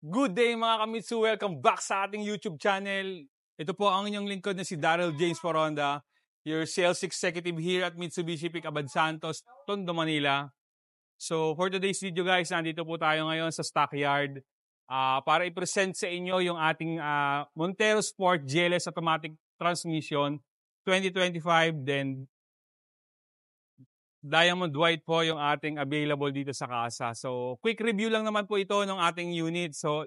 Good day mga kamitsu, welcome back sa ating YouTube channel. Ito po ang inyong lingkod na si Daryl James Poronda, your sales executive here at Mitsubishi Picabad Santos, Tondo, Manila. So for today's video guys, nandito po tayo ngayon sa stockyard para i-present sa inyo yung ating Montero Sport GLS Automatic Transmission 2025, then Diamond White po yung ating available dito sa casa. So, quick review lang naman po ito ng ating unit. So,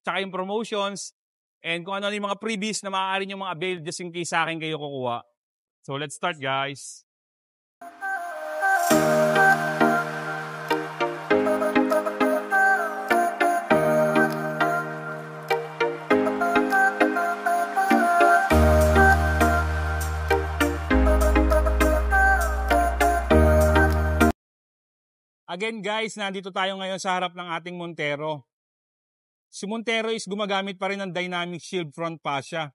tsaka yung promotions and kung ano yung mga freebies na maaari nyo mga avail just in case sa akin kayo kukuha. So, let's start guys. Again guys, nandito tayo ngayon sa harap ng ating Montero. Si Montero is gumagamit pa rin ng dynamic shield front fascia.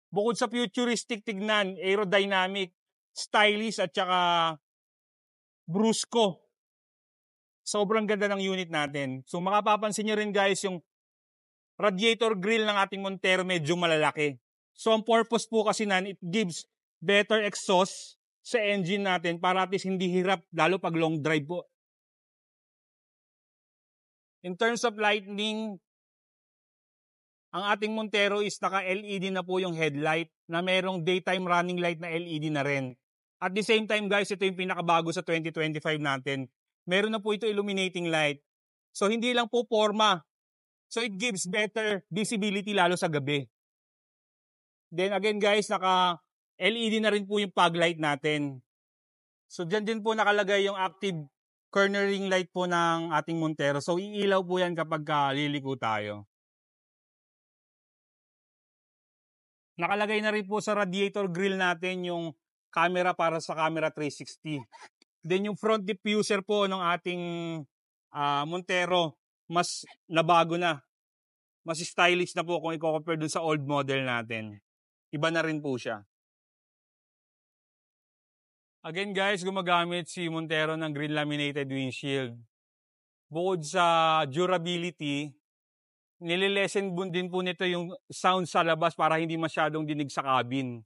Bukod sa futuristic tignan, aerodynamic, stylish at saka brusco. Sobrang ganda ng unit natin. So makapapansin nyo rin guys yung radiator grill ng ating Montero medyo malalaki. So ang purpose po kasi nan, it gives better exhaust sa engine natin para at least hindi hirap lalo pag long drive po. In terms of lighting, ang ating Montero is naka-LED na po yung headlight na merong daytime running light na LED na rin. At the same time guys, ito yung pinakabago sa 2025 natin. Meron na po ito illuminating light. So hindi lang po forma. So it gives better visibility lalo sa gabi. Then again guys, naka-LED na rin po yung fog light natin. So dyan din po nakalagay yung active cornering light po ng ating Montero. So, iilaw po yan kapag liliko tayo. Nakalagay na rin po sa radiator grill natin yung camera para sa camera 360. Then yung front diffuser po ng ating Montero, mas nabago na. Mas stylish na po kung i-compare dun sa old model natin. Iba na rin po siya. Again guys, gumagamit si Montero ng green laminated windshield. Bukod sa durability, nililesen din po nito yung sound sa labas para hindi masyadong dinig sa cabin.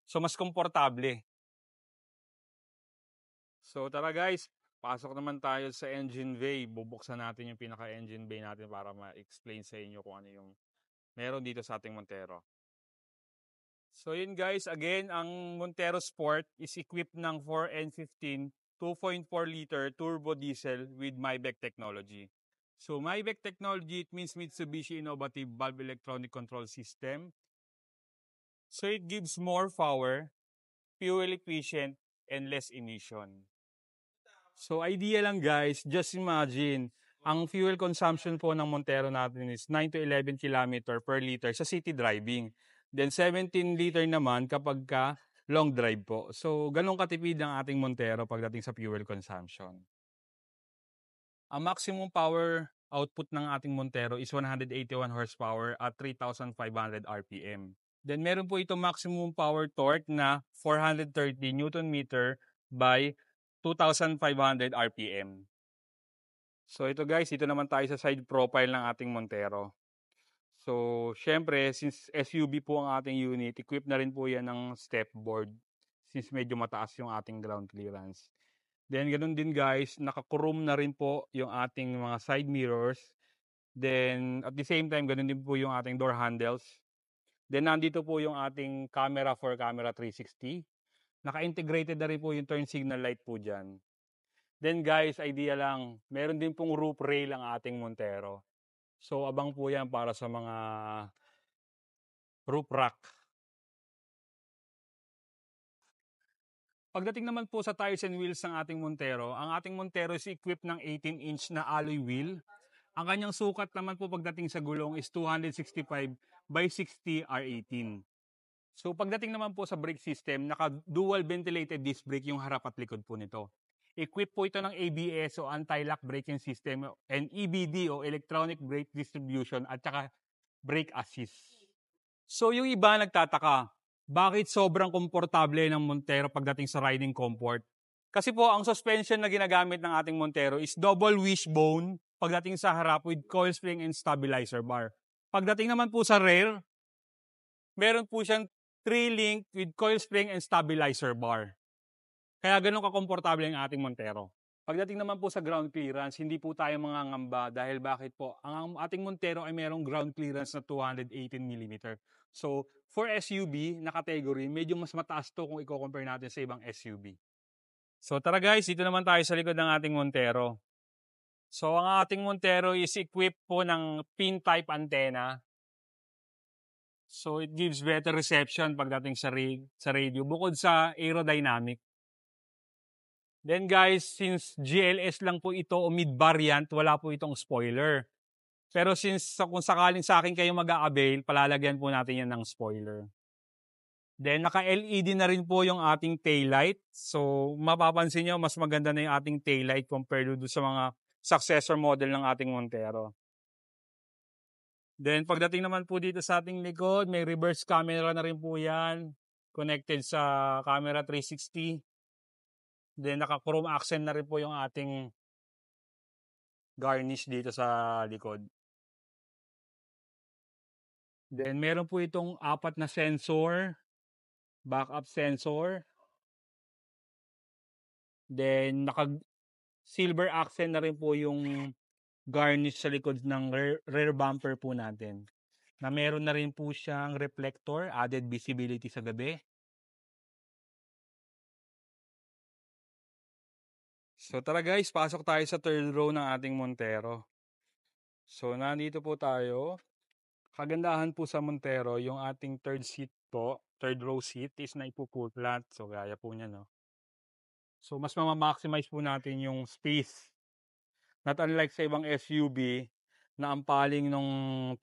So mas komportable. So tara guys, pasok naman tayo sa engine bay. Bubuksan natin yung pinaka-engine bay natin para ma-explain sa inyo kung ano yung meron dito sa ating Montero. So yun guys, again, ang Montero Sport is equipped ng 4N15 2.4 liter turbo diesel with Maybach technology. So Maybach technology, it means Mitsubishi Innovative Valve Electronic Control System. So it gives more power, fuel efficient, and less emission. So idea lang guys, just imagine, ang fuel consumption po ng Montero natin is 9 to 11 km per liter sa city driving. Then 17 liter naman kapag long drive po. So ganun katipid ang ating Montero pagdating sa fuel consumption. Ang maximum power output ng ating Montero is 181 horsepower at 3,500 RPM. Then meron po ito maximum power torque na 430 Nm by 2,500 RPM. So ito guys, ito naman tayo sa side profile ng ating Montero. So, syempre, since SUV po ang ating unit, equipped na rin po yan ng step board since medyo mataas yung ating ground clearance. Then, ganun din guys, naka-chrome na rin po yung ating mga side mirrors. Then, at the same time, ganun din po yung ating door handles. Then, nandito po yung ating camera for camera 360. Naka-integrated na rin po yung turn signal light po dyan. Then guys, idea lang, meron din pong roof rail ang ating Montero. So, abang po yan para sa mga roof rack. Pagdating naman po sa tires and wheels ng ating Montero, ang ating Montero is equipped ng 18-inch na alloy wheel. Ang kanyang sukat naman po pagdating sa gulong is 265 by 60 R18. So, pagdating naman po sa brake system, naka-dual ventilated disc brake yung harap at likod po nito. Equipped po ito ng ABS o anti-lock braking system and EBD o electronic brake distribution at saka brake assist. So yung iba nagtataka, bakit sobrang komportable ng Montero pagdating sa riding comfort? Kasi po ang suspension na ginagamit ng ating Montero is double wishbone pagdating sa harap with coil spring and stabilizer bar. Pagdating naman po sa rear, meron po siyang 3-link with coil spring and stabilizer bar. Kaya ganun kakomportable ang ating Montero. Pagdating naman po sa ground clearance, hindi po tayo mangangamba dahil bakit po? Ang ating Montero ay merong ground clearance na 218mm. So, for SUV na category, medyo mas mataas to kung i-compare natin sa ibang SUV. So tara guys, dito naman tayo sa likod ng ating Montero. So ang ating Montero is equipped po ng pin-type antenna. So it gives better reception pagdating sa radio bukod sa aerodynamic. Then guys, since GLS lang po ito o mid-variant, wala po itong spoiler. Pero since kung sakaling sa akin kayo mag-a-avail, palalagyan po natin yan ng spoiler. Then naka-LED na rin po yung ating taillight. So mapapansin nyo, mas maganda na yung ating taillight compared to sa mga successor model ng ating Montero. Then pagdating naman po dito sa ating likod, may reverse camera na rin po yan. Connected sa camera 360. Then naka-chrome accent na rin po yung ating garnish dito sa likod. Then meron po itong 4 na sensor, backup sensor. Then naka-silver accent na rin po yung garnish sa likod ng rear bumper po natin. Na meron na rin po siyang reflector, added visibility sa gabi. So tara guys, pasok tayo sa third row ng ating Montero. So nandito po tayo. Kagandahan po sa Montero, yung ating third seat po, third row seat is na ipo-pull flat. So gaya po niya, no. So mas ma-maximize po natin yung space. Not unlike sa ibang SUV na ang paling ng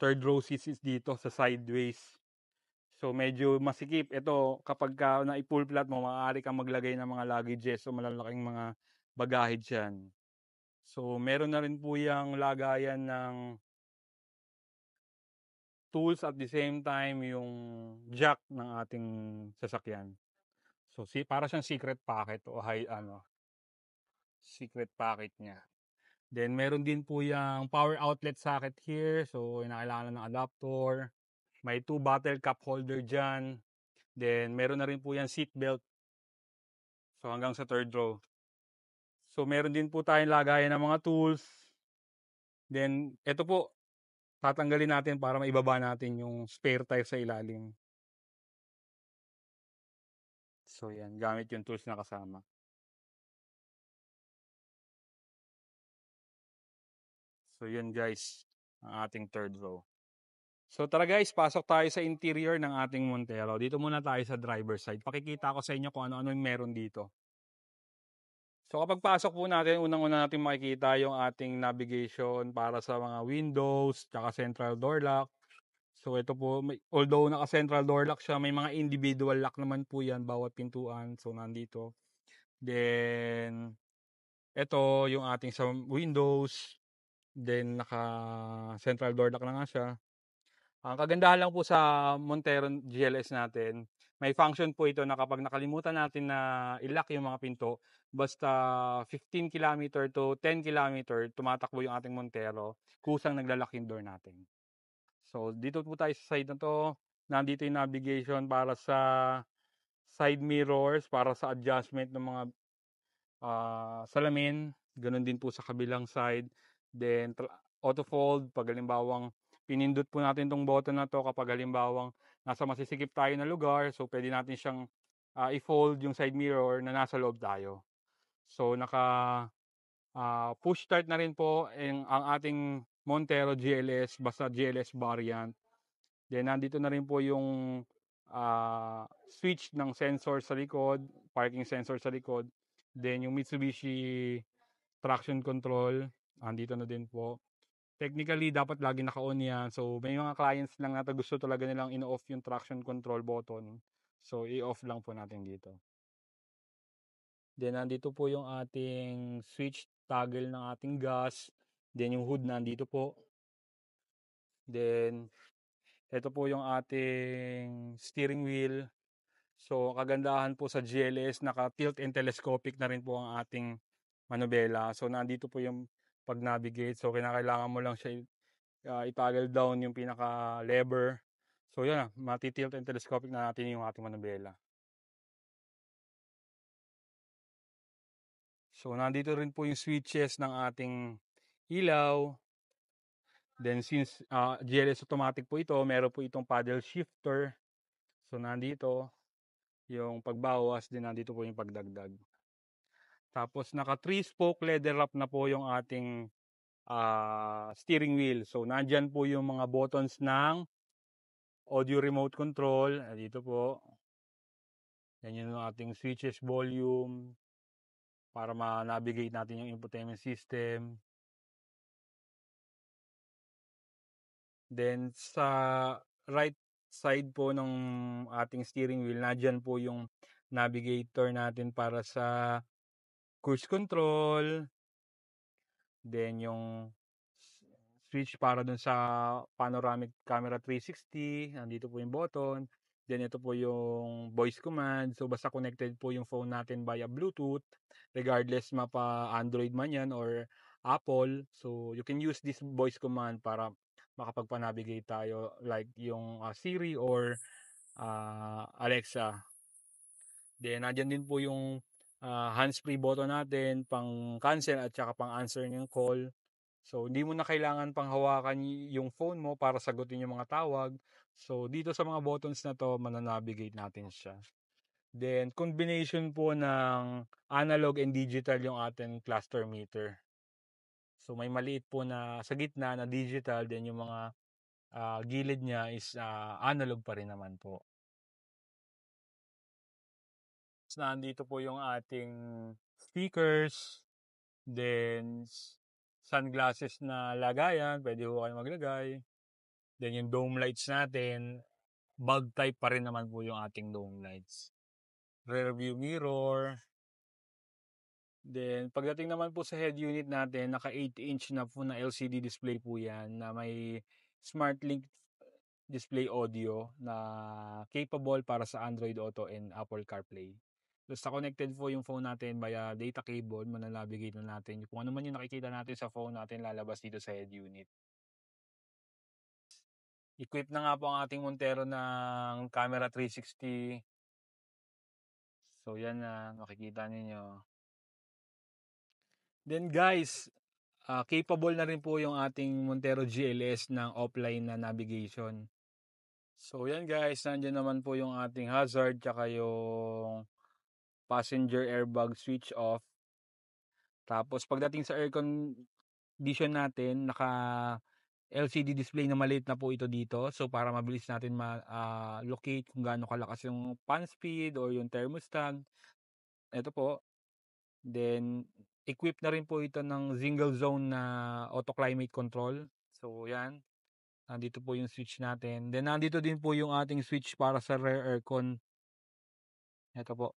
third row seats is dito sa sideways. So medyo masikip. Ito kapag na-pull flat mo, maaari kang maglagay ng mga luggages o malalaking mga bagahe dyan. So meron na rin po yung lagayan ng tools at the same time yung jack ng ating sasakyan. So para siyang secret pocket o secret pocket niya. Then meron din po yung power outlet socket here. So kailangan ng adapter. May 2 bottle cup holder dyan. Then meron na rin po yung seat belt. So hanggang sa third row. So meron din po tayong lagayan ng mga tools. Then ito po, tatanggalin natin para maibaba natin yung spare tire sa ilalim. So yan, gamit yung tools na kasama. So yun guys, ang ating third row. So tara guys, pasok tayo sa interior ng ating Montero. Dito muna tayo sa driver's side. Pakikita ko sa inyo kung ano-ano yung meron dito. So kapag pasok po natin, unang-una natin makikita yung ating navigation para sa mga windows, tsaka central door lock. So ito po, although naka-central door lock siya, may mga individual lock naman po yan, bawat pintuan. So nandito. Then, ito yung ating sa windows. Then naka-central door lock na nga siya. Ang kagandahan lang po sa Montero GLS natin, may function po ito na kapag nakalimutan natin na i-lock yung mga pinto, basta 15 km to 10 km, tumatakbo yung ating Montero, kusang nagla-lock yung door natin. So dito po tayo sa side na to, nandito yung navigation para sa side mirrors, para sa adjustment ng mga salamin, ganun din po sa kabilang side. Then auto fold, pag halimbawang pinindot po natin tong button na to kapag halimbawang nasa masisikip tayo na lugar, so pwede natin siyang i-fold yung side mirror na nasa loob tayo. So naka push start na rin po ang ating Montero GLS, basta GLS variant. Then nandito na rin po yung switch ng sensor sa likod, parking sensor sa likod. Then yung Mitsubishi traction control, andito na din po. Technically, dapat lagi naka-on yan. So, may mga clients lang na gusto talaga nilang in-off yung traction control button. So, i-off lang po natin dito. Then, nandito po yung ating switch toggle ng ating gas. Then, yung hood nandito po. Then, ito po yung ating steering wheel. So, kagandahan po sa GLS, naka-tilt and telescopic na rin po ang ating manubela. So, nandito po yung pag-navigate. So, kinakailangan mo lang siya i-toggle down yung pinaka-lever. So, yan mati-tilt and telescopic na natin yung ating manubela. So, nandito rin po yung switches ng ating ilaw. Then, since GLS automatic po ito, meron po itong paddle shifter. So, nandito yung pagbawas, din nandito po yung pagdagdag. Tapos, naka 3-spoke leather wrap na po yung ating steering wheel. So, nandyan po yung mga buttons ng audio remote control. Dito po. Yan yung ating switches volume para ma-navigate natin yung infotainment system. Then, sa right side po ng ating steering wheel, nandyan po yung navigator natin para sa cruise control. Then, yung switch para dun sa panoramic camera 360. Nandito po yung button. Then, ito po yung voice command. So, basta connected po yung phone natin via Bluetooth. Regardless mapa Android man yan or Apple. So, you can use this voice command para makapagpa-navigate tayo like yung Siri or Alexa. Then, nandyan din po yung hands-free button natin, pang cancel at saka pang answer ng call. So, hindi mo na kailangan pang hawakan yung phone mo para sagutin yung mga tawag. So, dito sa mga buttons na to, mananavigate natin siya. Then, combination po ng analog and digital yung ating cluster meter. So, may maliit po na sa gitna na digital, then yung mga gilid niya is analog pa rin naman po. So, nandito po yung ating speakers, then sunglasses na lagayan, pwede po kayo maglagay. Then yung dome lights natin, bulb type pa rin naman po yung ating dome lights. Rear view mirror. Then pagdating naman po sa head unit natin, naka 8-inch na po na LCD display po yan na may SmartLink display audio na capable para sa Android Auto and Apple CarPlay. Basta connected po yung phone natin via data cable, mananavigate na natin. Kung ano man yung nakikita natin sa phone natin, lalabas dito sa head unit. Equip na nga po ang ating Montero ng camera 360. So yan na, makikita ninyo. Then guys, capable na rin po yung ating Montero GLS ng offline na navigation. So yan guys, nandiyan naman po yung ating hazard tsaka yung passenger airbag switch off. Tapos pagdating sa air condition natin, naka LCD display na maliit na po ito dito. So para mabilis natin ma-locate kung gaano kalakas yung fan speed or yung thermostat. Ito po. Then equipped na rin po ito ng single zone na auto climate control. So yan. Nandito po yung switch natin. Then nandito din po yung ating switch para sa rear aircon. Ito po.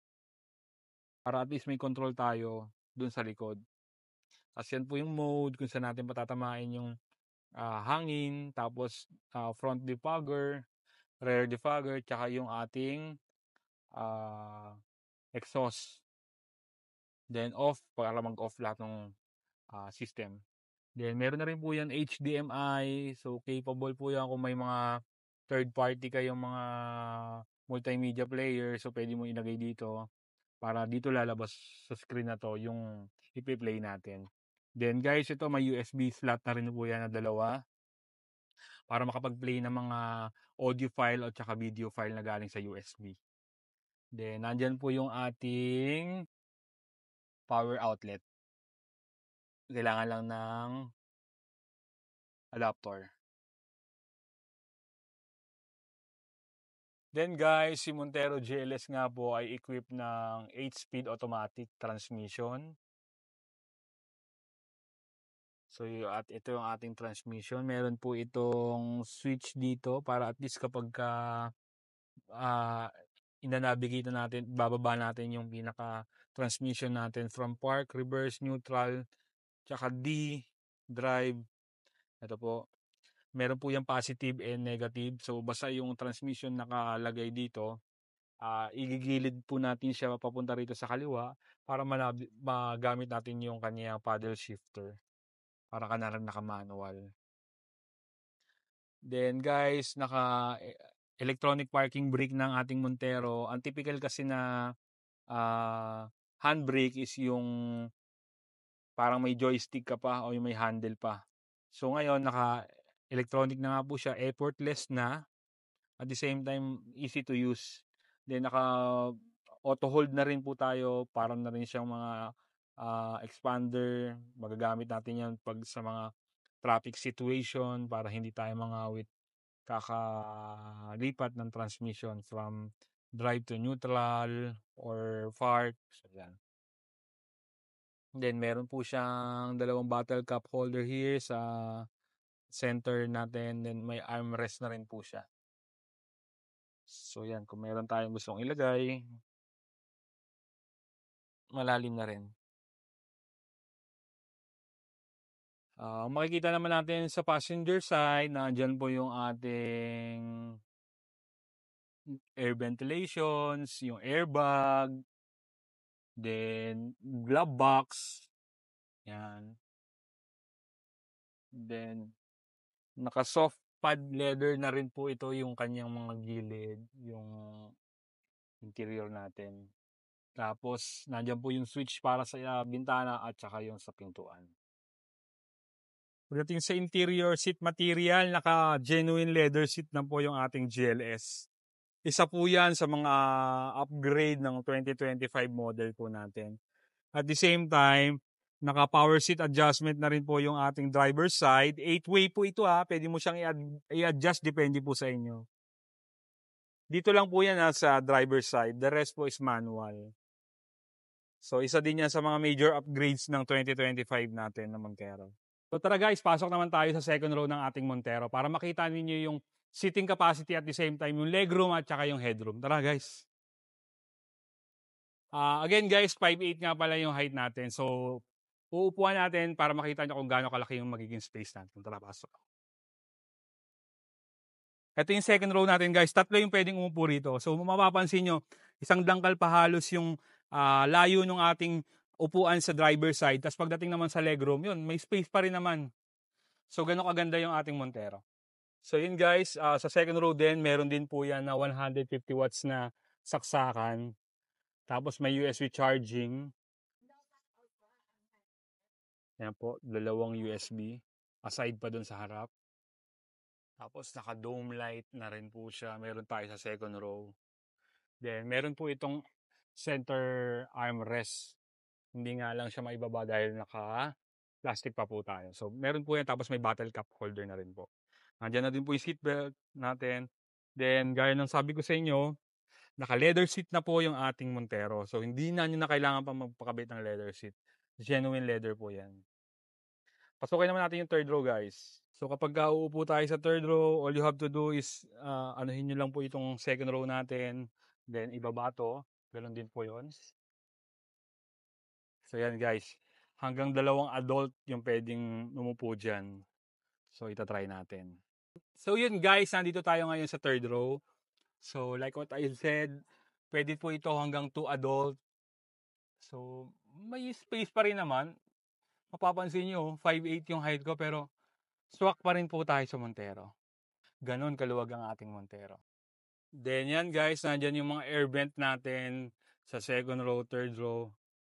Para at least may control tayo dun sa likod. Tapos yan po yung mode kung saan natin patatamain yung hangin. Tapos front defogger, rear defogger, tsaka yung ating exhaust. Then off para mag-off lahat ng system. Then meron na rin po yan HDMI. So capable po yan kung may mga third party kayong mga multimedia player. So pwede mo ilagay dito para dito lalabas sa screen na to yung i-play natin. Then guys, ito may USB slot na rin po yan na dalawa para makapag-play ng mga audio file at saka video file na galing sa USB. Then nandyan po yung ating power outlet. Kailangan lang ng adapter. Then guys, si Montero GLS nga po ay equipped ng 8-speed automatic transmission. So at ito yung ating transmission. Meron po itong switch dito para at least kapag ina-navigate na natin, bababa natin yung pinaka transmission natin from park, reverse, neutral, tsaka D, drive. Ito po. Meron po yung positive and negative. So basta yung transmission nakalagay dito, igigilid po natin siya papunta rito sa kaliwa para magamit natin yung kanyang paddle shifter. para ka na rin naka-manual. Then guys, electronic parking brake ng ating Montero. Ang typical kasi na handbrake is yung parang may joystick ka pa o yung may handle pa. So ngayon, naka-electronic na nga po siya, effortless na, at the same time, easy to use. Then naka-auto hold na rin po tayo, parang na rin siyang mga expander. Magagamit natin yan pag sa mga traffic situation para hindi tayo mangawit kakalipat ng transmission from drive to neutral or park. So, yan. Then meron po siyang dalawang bottle cup holder here sa center natin. Then may armrest na rin po siya. So yan, kung meron tayong gustong ilagay, malalim na rin. Makikita naman natin sa passenger side, nandyan po yung ating air ventilations, yung airbag, then glove box. Yan. Then naka-soft pad leather na rin po ito yung kanyang mga gilid, yung interior natin. Tapos nandiyan po yung switch para sa bintana at saka yung sa pintuan. Pagdating sa interior seat material, naka-genuine leather seat na po yung ating GLS. Isa po yan sa mga upgrade ng 2025 model po natin. At the same time, naka-power seat adjustment na rin po yung ating driver's side. 8-way po ito ha. Pwede mo siyang i-adjust, depende po sa inyo. Dito lang po yan sa driver's side. The rest po is manual. So isa din yan sa mga major upgrades ng 2025 natin na Montero. So tara guys, pasok naman tayo sa second row ng ating Montero para makita ninyo yung seating capacity at the same time yung legroom at saka yung headroom. Tara guys. Again guys, 5'8 nga pala yung height natin. So uupuan natin para makita nyo kung gaano kalaki yung magiging space natin. Tara, pasok. Ito yung second row natin guys. Tatlo yung pwedeng umupo rito. So mapapansin nyo, isang dangkal pa halos yung layo ng ating upuan sa driver side. Tapos pagdating naman sa legroom, yun, may space pa rin naman. So gano'ng kaganda yung ating Montero. So yun guys, sa second row din, meron din po yan na 150 watts na saksakan. Tapos may USB charging. Yan po, dalawang USB. Aside pa dun sa harap. Tapos naka-dome light na rin po siya. Meron tayo sa second row. Then meron po itong center armrest. Hindi nga lang siya maibaba dahil naka-plastic pa po tayo. So meron po yan, tapos may bottle cup holder na rin po. Nandiyan na din po yung seatbelt natin. Then gaya ng sabi ko sa inyo, naka-leather seat na po yung ating Montero. So hindi na nyo na kailangan pa magpakabit ng leather seat. Genuine leather po yan. Pasukin naman natin yung third row guys. So kapag uupo tayo sa third row, all you have to do is anuhin nyo lang po itong second row natin. Then ibaba to. Ganun din po yun. So yan guys. Hanggang dalawang adult yung pwedeng umupo dyan. So itatry natin. So yun guys, nandito tayo ngayon sa third row. So like what I said, pwede po ito hanggang 2 adult. So may space pa rin naman. Mapapansin nyo, 5'8 yung height ko pero swak pa rin po tayo sa Montero. Ganon kaluwag ang ating Montero. Then yan guys, nandyan yung mga air vent natin sa second row, third row.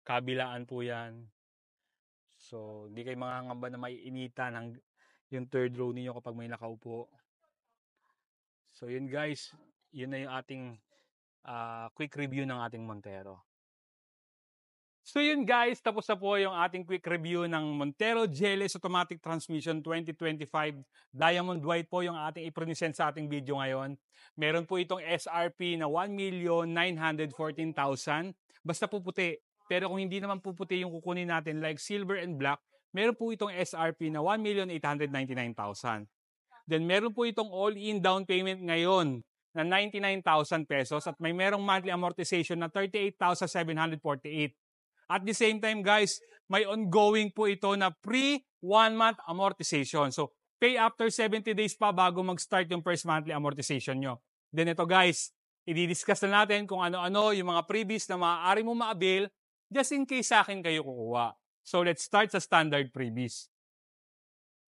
Kabilaan po yan. So hindi kayo mangangamba na may initan yung third row niyo kapag may nakaupo. So yun guys, yun na yung ating quick review ng ating Montero. So yun guys, tapos na po yung ating quick review ng Montero GLS Automatic Transmission 2025. Diamond White po yung ating i-present sa ating video ngayon. Meron po itong SRP na 1,914,000. Basta po puti. Pero kung hindi naman po puti yung kukunin natin like silver and black, meron po itong SRP na 1,899,000. Then meron po itong all-in down payment ngayon na 99,000 pesos at may merong monthly amortization na 38,748. At the same time guys, may ongoing po ito na free 1-month amortization. So, pay after 70 days pa bago mag-start yung first monthly amortization nyo. Then ito guys, i-discuss na natin kung ano-ano yung mga freebies na maaari mo ma-avail just in case sa akin kayo kukuha. So, let's start sa standard freebies.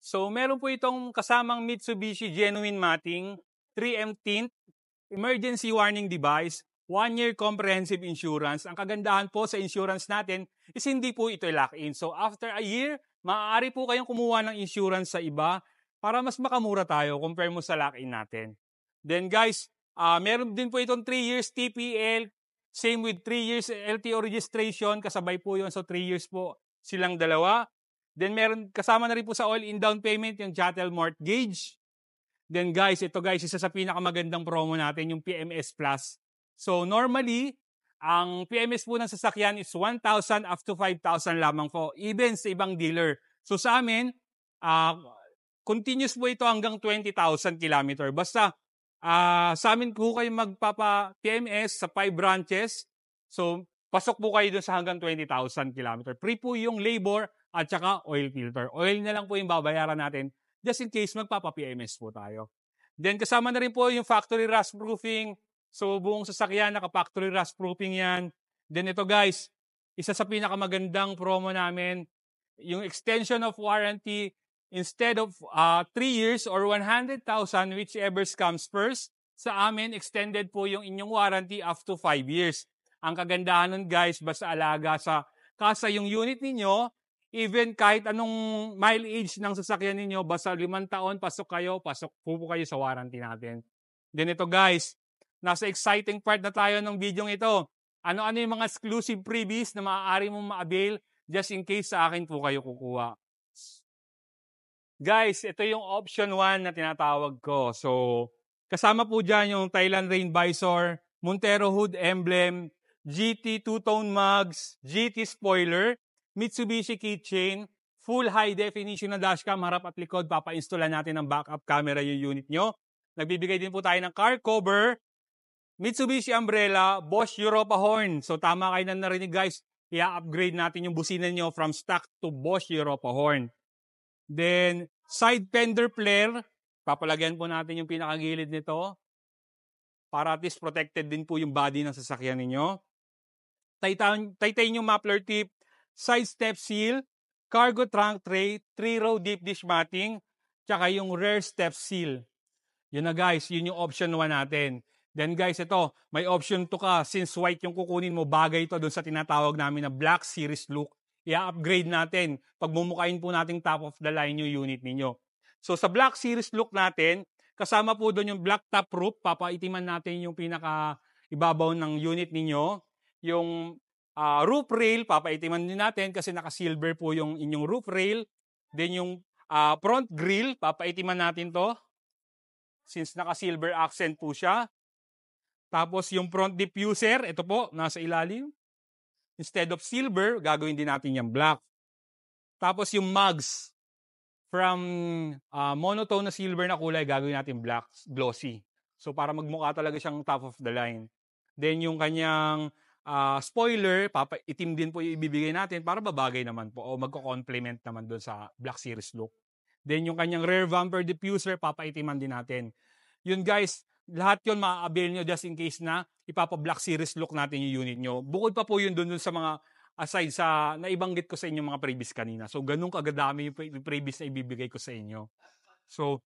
So, meron po itong kasamang Mitsubishi Genuine Matting, 3M tint, emergency warning device, 1-year comprehensive insurance. Ang kagandahan po sa insurance natin is hindi po ito lock-in. So, after a year, maaari po kayong kumuha ng insurance sa iba para mas makamura tayo compare mo sa lock-in natin. Then guys, meron din po itong 3 years TPL, same with 3 years LTO registration, kasabay po yun. So 3 years po silang dalawa. Then meron kasama na rin po sa all-in down payment yung chattel mortgage. Then guys, ito guys, isa sa pinakamagandang promo natin, yung PMS Plus. So normally, ang PMS po ng sasakyan is 1,000 up to 5,000 lamang po, even sa ibang dealer. So sa amin, continuous po ito hanggang 20,000 kilometer. Basta sa amin po kayo magpapa-PMS sa 5 branches. So pasok po kayo dun sa hanggang 20,000 kilometer. Free po yung labor at saka oil filter. Oil na lang po yung babayaran natin just in case magpapa-PMS po tayo. Then kasama na rin po yung factory rust proofing. So buong sasakyan naka-factory rust proofing yan. Then ito guys, isa sa pinakamagandang promo namin, yung extension of warranty instead of 3 years or 100,000 whichever comes first, sa amin extended po yung inyong warranty up to 5 years. Ang kagandahan nun guys, basta alaga sa kasa yung unit ninyo, even kahit anong mileage ng sasakyan ninyo, basta 5 taon, pasok po kayo sa warranty natin. Then ito guys, nasa exciting part na tayo ng video ito. Ano-ano yung mga exclusive freebies na maaari mong ma-avail just in case sa akin po kayo kukuha. Guys, ito yung option 1 na tinatawag ko. So, kasama po dyan yung Thailand Rain Visor, Montero Hood Emblem, GT two-tone mugs, GT spoiler, Mitsubishi keychain, full high definition na dashcam harap at likod. Papa-installan natin ng backup camera yung unit nyo. Nagbibigay din po tayo ng car cover, Mitsubishi umbrella, Bosch Europa horn. So tama kayo na narinig guys, i-upgrade natin yung busina nyo from stock to Bosch Europa horn. Then side fender flare, papalagyan po natin yung pinakagilid nito para at least protected din po yung body ng sasakyan ninyo. Titanium muffler tip, side step seal, cargo trunk tray, 3-row deep dish matting, tsaka yung rear step seal. Yun na guys, yun yung option 1 natin. Then guys, ito, may option 2 ka. Since white yung kukunin mo, bagay ito dun sa tinatawag namin na Black Series look. I-upgrade natin. Pagmumukain po natin top of the line yung unit ninyo. So sa Black Series look natin, kasama po doon yung black top roof. Papaitiman natin yung pinaka-ibabaw ng unit ninyo. Yung roof rail, papaitiman din natin kasi naka-silver po yung inyong roof rail. Then yung front grille, papaitiman natin to. Since naka-silver accent po siya. Tapos yung front diffuser, ito po, nasa ilalim. Instead of silver, gagawin din natin yung black. Tapos yung mugs, from monotone na silver na kulay, gagawin natin black, glossy. So para magmukha talaga siyang top of the line. Then yung kanyang spoiler, itim din po yung ibibigay natin para babagay naman po o magko-complement naman doon sa Black Series look. Then yung kanyang rear bumper diffuser, papaitiman din natin. Yun guys, lahat yun ma-avail nyo just in case na ipapa-Black Series look natin yung unit nyo. Bukod pa po yun dun sa mga aside sa naibanggit ko sa inyo mga previous kanina. So ganun kagadami yung previous na ibibigay ko sa inyo. So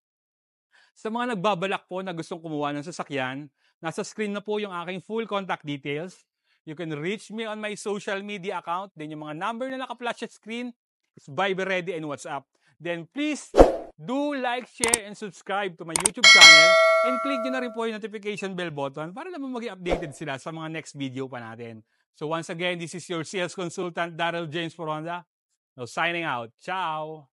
sa mga nagbabalak po na gustong kumuha ng sasakyan, nasa screen na po yung aking full contact details. You can reach me on my social media account. Then yung mga number na naka-flash sa screen is Viber Ready and WhatsApp. Then please do like, share, and subscribe to my YouTube channel. And click nyo na rin po yung notification bell button para naman maging updated sila sa mga next video pa natin. So once again, this is your sales consultant, Daryl James Poronda. Now signing out. Ciao!